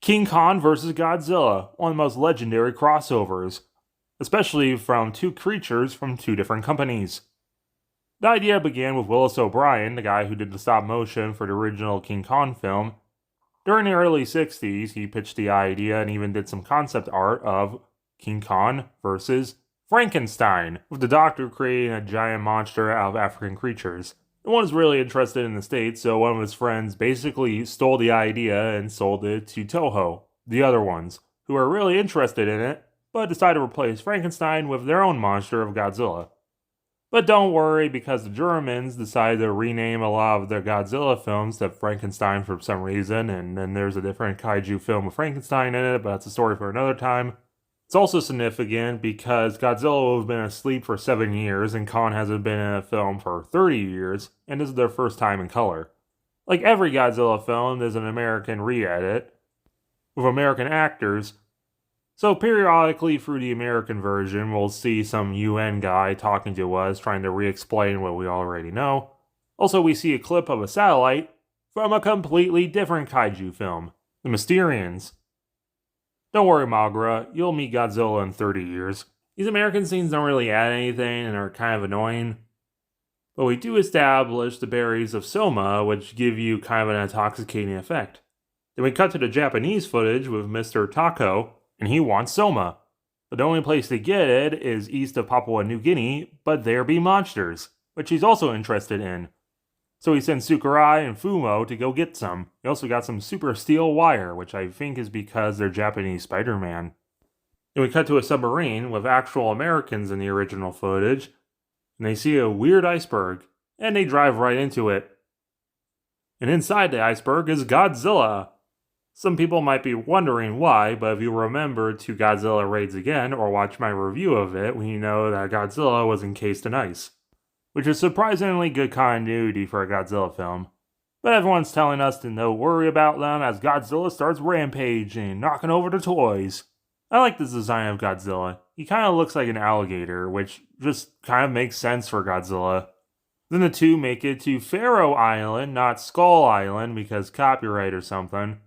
King Kong vs. Godzilla, one of the most legendary crossovers, especially from two creatures from two different companies. The idea began with Willis O'Brien, the guy who did the stop motion for the original King Kong film. During the early 60s, he pitched the idea and even did some concept art of King Kong versus Frankenstein, with the Doctor creating a giant monster out of African creatures. No one was really interested in the States, so one of his friends basically stole the idea and sold it to Toho, the other ones, who were really interested in it, but decided to replace Frankenstein with their own monster of Godzilla. But don't worry, because the Germans decided to rename a lot of their Godzilla films to Frankenstein for some reason, and then there's a different kaiju film with Frankenstein in it, but that's a story for another time. It's also significant because Godzilla will have been asleep for 7 years, and Kong hasn't been in a film for 30 years, and this is their first time in color. Like every Godzilla film, there's an American re-edit, with American actors, so periodically through the American version, we'll see some UN guy talking to us, trying to re-explain what we already know. Also, we see a clip of a satellite from a completely different kaiju film, The Mysterians. Don't worry, Mogra, you'll meet Godzilla in 30 years. These American scenes don't really add anything and are kind of annoying. But we do establish the berries of Soma, which give you kind of an intoxicating effect. Then we cut to the Japanese footage with Mr. Tako, and he wants Soma. But the only place to get it is east of Papua New Guinea, but there be monsters, which he's also interested in. So he sends Sakurai and Fumo to go get some. He also got some super steel wire, which I think is because they're Japanese Spider-Man. Then we cut to a submarine with actual Americans in the original footage, and they see a weird iceberg, and they drive right into it. And inside the iceberg is Godzilla. Some people might be wondering why, but if you remember to Godzilla Raids Again or watch my review of it, we know that Godzilla was encased in ice, which is surprisingly good continuity for a Godzilla film. But everyone's telling us to no worry about them as Godzilla starts rampaging, knocking over the toys. I like the design of Godzilla. He kind of looks like an alligator, which just kind of makes sense for Godzilla. Then the two make it to Faroe Island, not Skull Island, because copyright or something.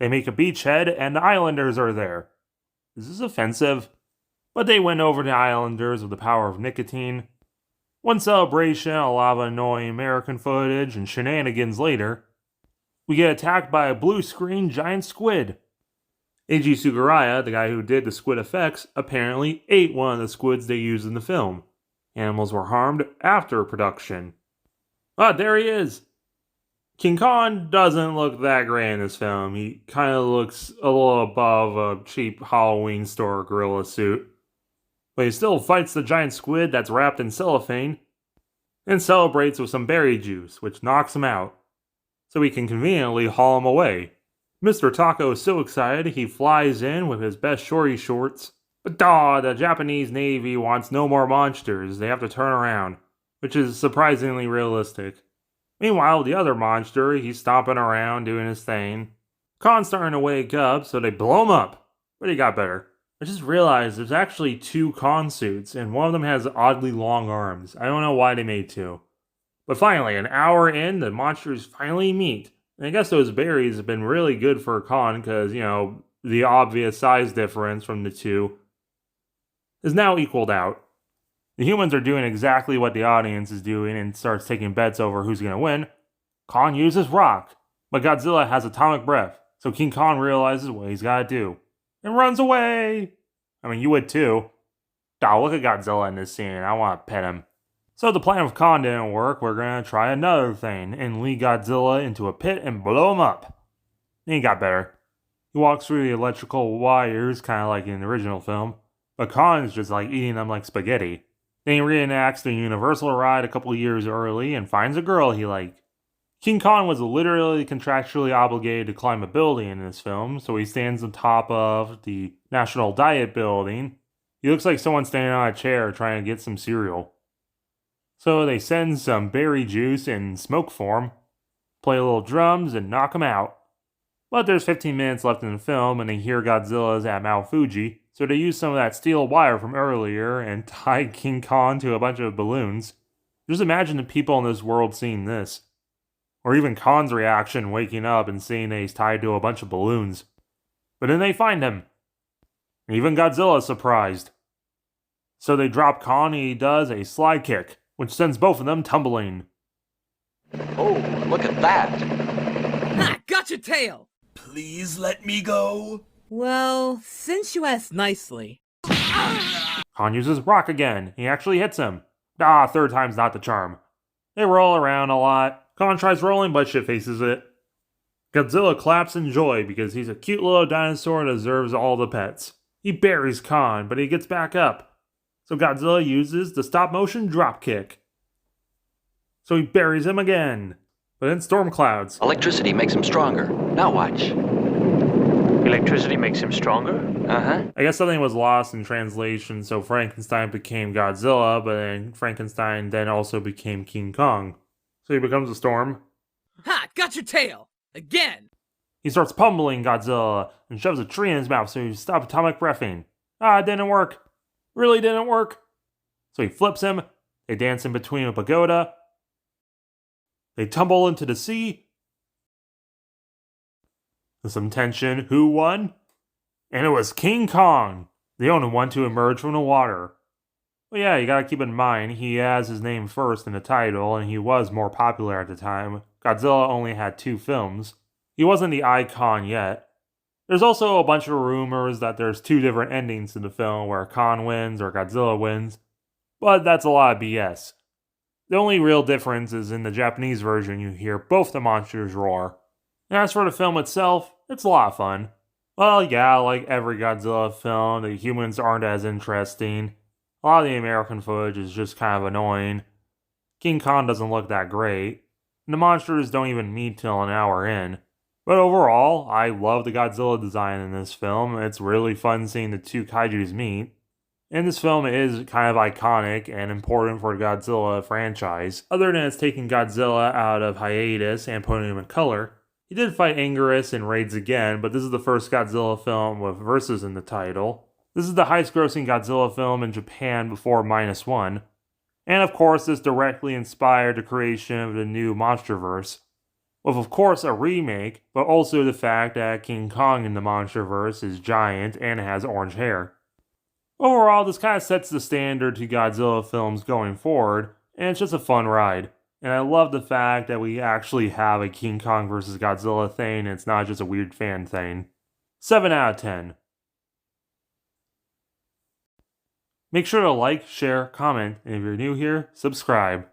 They make a beachhead, and the Islanders are there. Is this offensive? But they win over the Islanders with the power of nicotine. One celebration, a lot of annoying American footage, and shenanigans later, we get attacked by a blue screen giant squid. Eiji Tsuburaya, the guy who did the squid effects, apparently ate one of the squids they used in the film. Animals were harmed after production. Ah, there he is! King Kong doesn't look that great in this film. He kind of looks a little above a cheap Halloween store gorilla suit. But he still fights the giant squid that's wrapped in cellophane and celebrates with some berry juice, which knocks him out, so he can conveniently haul him away. Mr. Tako is so excited he flies in with his best shorty shorts. But the Japanese Navy wants no more monsters. They have to turn around, which is surprisingly realistic. Meanwhile, the other monster, he's stomping around doing his thing. Khan's starting to wake up, so they blow him up. But he got better. I just realized there's actually two Khan suits, and one of them has oddly long arms. I don't know why they made two. But finally, an hour in, the monsters finally meet. And I guess those berries have been really good for Khan because, the obvious size difference from the two is now equaled out. The humans are doing exactly what the audience is doing and starts taking bets over who's going to win. Kong uses rock, but Godzilla has atomic breath, so King Kong realizes what he's got to do and runs away. I mean, you would too. Look at Godzilla in this scene. I want to pet him. So the plan of Kong didn't work. We're going to try another thing and lead Godzilla into a pit and blow him up. Then he got better. He walks through the electrical wires, kind of like in the original film, but Kong's just like eating them like spaghetti. Then he reenacts the Universal ride a couple years early and finds a girl he liked. King Kong was literally contractually obligated to climb a building in this film, so he stands on top of the National Diet building. He looks like someone standing on a chair trying to get some cereal. So they send some berry juice in smoke form, play a little drums, and knock him out. But there's 15 minutes left in the film, and they hear Godzilla's at Mount Fuji, so they used some of that steel wire from earlier and tied King Kong to a bunch of balloons. Just imagine the people in this world seeing this. Or even Kong's reaction waking up and seeing that he's tied to a bunch of balloons. But then they find him. Even Godzilla's surprised. So they drop Kong and he does a slide kick, which sends both of them tumbling. Oh, look at that! Ha! Got your tail! Please let me go. Well, since you asked nicely. Kong uses rock again. He actually hits him. Ah, third time's not the charm. They roll around a lot. Kong tries rolling, but shit faces it. Godzilla claps in joy because he's a cute little dinosaur and deserves all the pets. He buries Kong, but he gets back up. So Godzilla uses the stop-motion dropkick. So he buries him again. But in storm clouds. Electricity makes him stronger. Now watch. Electricity makes him stronger? Uh-huh. I guess something was lost in translation, so Frankenstein became Godzilla, but then Frankenstein then also became King Kong. So he becomes a storm. Ha! Got your tail! Again! He starts pummeling Godzilla and shoves a tree in his mouth so he stops atomic breathing. Ah, it didn't work. Really didn't work. So he flips him. They dance in between a pagoda. They tumble into the sea. There's some tension. Who won? And it was King Kong, the only one to emerge from the water. Well, yeah, you gotta keep in mind, he has his name first in the title, and he was more popular at the time. Godzilla only had 2 films. He wasn't the icon yet. There's also a bunch of rumors that there's 2 different endings to the film where Kong wins or Godzilla wins, but that's a lot of BS. The only real difference is in the Japanese version you hear both the monsters roar. And as for the film itself, it's a lot of fun. Well, yeah, like every Godzilla film, the humans aren't as interesting. A lot of the American footage is just kind of annoying. King Kong doesn't look that great. And the monsters don't even meet till an hour in. But overall, I love the Godzilla design in this film. It's really fun seeing the 2 kaijus meet. And this film is kind of iconic and important for the Godzilla franchise. Other than it's taking Godzilla out of hiatus and putting him in color, he did fight Anguirus in Raids again, but this is the first Godzilla film with verses in the title. This is the highest grossing Godzilla film in Japan before -1. And of course, this directly inspired the creation of the new Monsterverse. With of course a remake, but also the fact that King Kong in the Monsterverse is giant and has orange hair. Overall, this kind of sets the standard to Godzilla films going forward, and it's just a fun ride. And I love the fact that we actually have a King Kong vs. Godzilla thing, and it's not just a weird fan thing. 7 out of 10. Make sure to like, share, comment, and if you're new here, subscribe.